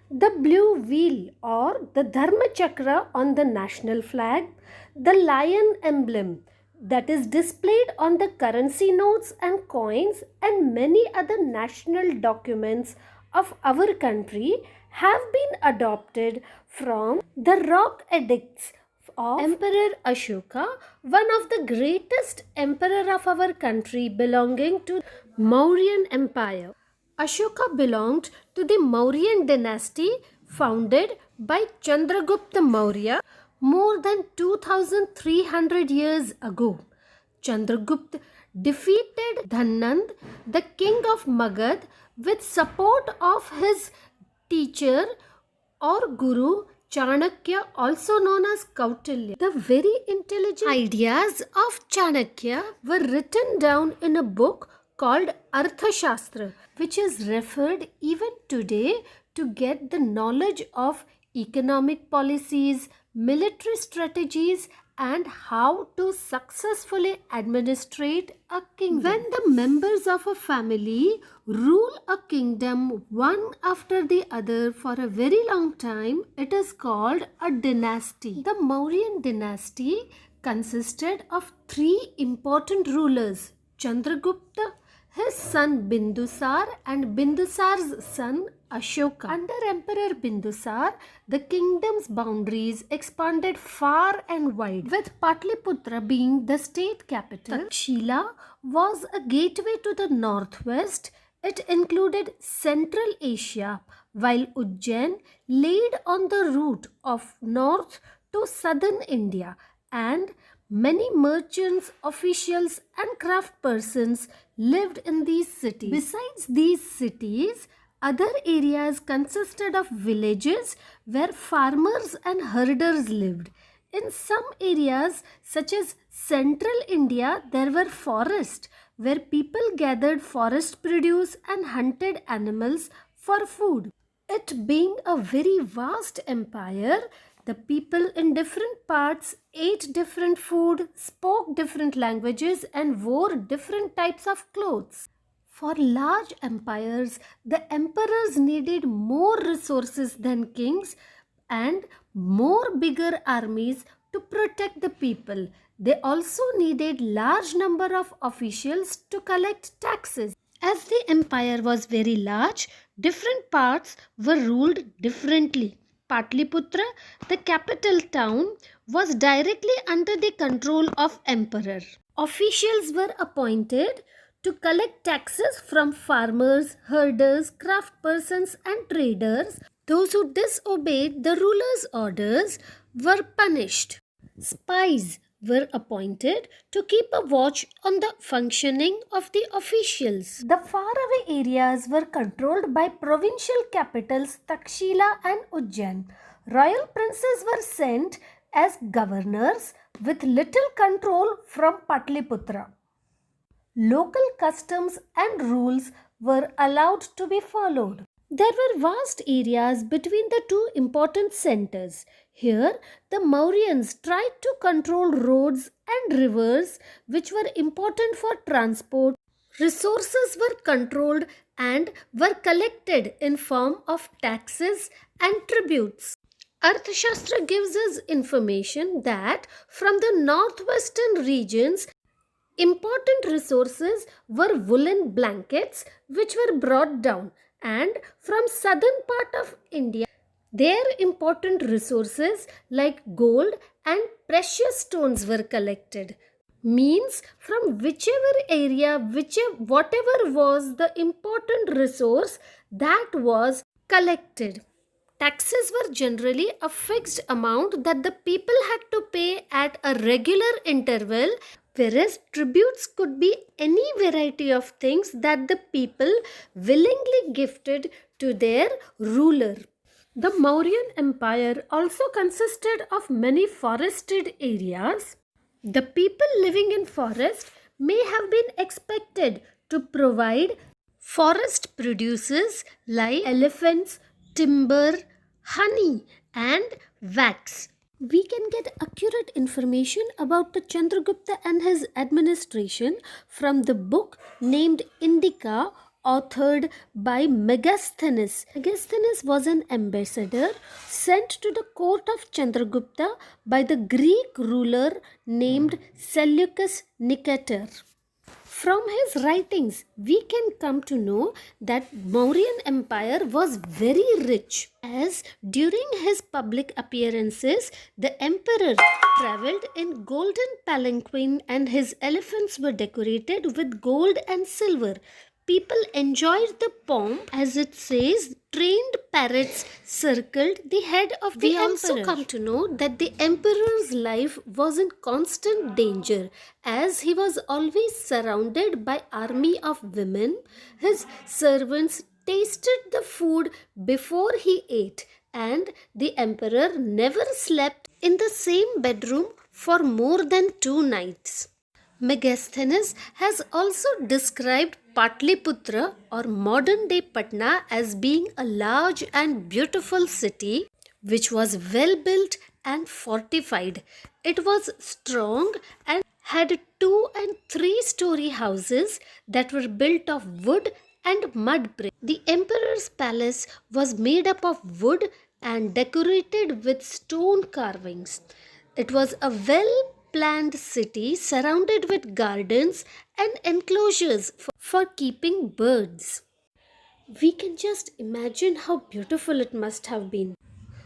The blue wheel or the Dharma Chakra on the national flag, the lion emblem that is displayed on the currency notes and coins, and many other national documents of our country have been adopted from the rock edicts of Emperor Ashoka, one of the greatest emperor of our country belonging to Mauryan Empire. Ashoka belonged to the Mauryan dynasty founded by Chandragupta Maurya more than 2300 years ago. Chandragupta defeated Dhanand, the king of Magad, with support of his teacher or guru Chanakya, also known as Kautilya. The very intelligent ideas of Chanakya were written down in a book called Arthashastra, which is referred even today to get the knowledge of economic policies, military strategies, and how to successfully administrate a kingdom. When the members of a family rule a kingdom one after the other for a very long time, it is called a dynasty. The Mauryan dynasty consisted of three important rulers: Chandragupta, his son Bindusar, and Bindusar's son Ashoka. Under Emperor Bindusar, the kingdom's boundaries expanded far and wide, with Patliputra being the state capital. Takshila was a gateway to the northwest. It included Central Asia, while Ujjain laid on the route of north to southern India, and many merchants, officials, and craftspersons lived in these cities. Besides these cities, other areas consisted of villages where farmers and herders lived. In some areas, such as central India, there were forests where people gathered forest produce and hunted animals for food. It being a very vast empire, the people in different parts ate different food, spoke different languages, and wore different types of clothes. For large empires, the emperors needed more resources than kings and more bigger armies to protect the people. They also needed large number of officials to collect taxes. As the empire was very large, different parts were ruled differently. Patliputra, the capital town, was directly under the control of emperor. Officials were appointed to collect taxes from farmers, herders, craftspersons, and traders. Those who disobeyed the ruler's orders were punished. Spies were appointed to keep a watch on the functioning of the officials. The faraway areas were controlled by provincial capitals Takshila and Ujjain. Royal princes were sent as governors with little control from Patliputra. Local customs and rules were allowed to be followed. There were vast areas between the two important centers. Here, the Mauryans tried to control roads and rivers which were important for transport. Resources were controlled and were collected in form of taxes and tributes. Arthashastra gives us information that from the northwestern regions, important resources were woolen blankets which were brought down, and from southern part of India their important resources like gold and precious stones were collected. Means from whichever area, whatever was the important resource, that was collected. Taxes were generally a fixed amount that the people had to pay at a regular interval, whereas tributes could be any variety of things that the people willingly gifted to their ruler. The Mauryan Empire also consisted of many forested areas. The people living in forest may have been expected to provide forest produces like elephants, timber, honey, and wax. We can get accurate information about the Chandragupta and his administration from the book named Indica authored by Megasthenes. Megasthenes was an ambassador sent to the court of Chandragupta by the Greek ruler named Seleucus Nicator. From his writings, we can come to know that Mauryan Empire was very rich, as during his public appearances, the emperor traveled in golden palanquin and his elephants were decorated with gold and silver. People enjoyed the pomp, as it says, trained parrots circled the head of the emperor. We also come to know that the emperor's life was in constant danger, as he was always surrounded by army of women. His servants tasted the food before he ate, and the emperor never slept in the same bedroom for more than 2 nights. Megasthenes has also described Patliputra or modern day Patna as being a large and beautiful city which was well built and fortified. It was strong and had 2 and 3 story houses that were built of wood and mud bricks. The emperor's palace was made up of wood and decorated with stone carvings. It was a well planned city surrounded with gardens and enclosures for keeping birds. We can just imagine how beautiful it must have been.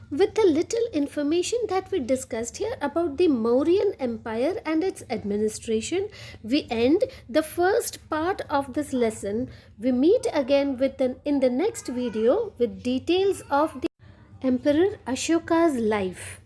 With the little information that we discussed here about the Mauryan Empire and its administration, we end the first part of this lesson. We meet again in the next video with details of the Emperor Ashoka's life.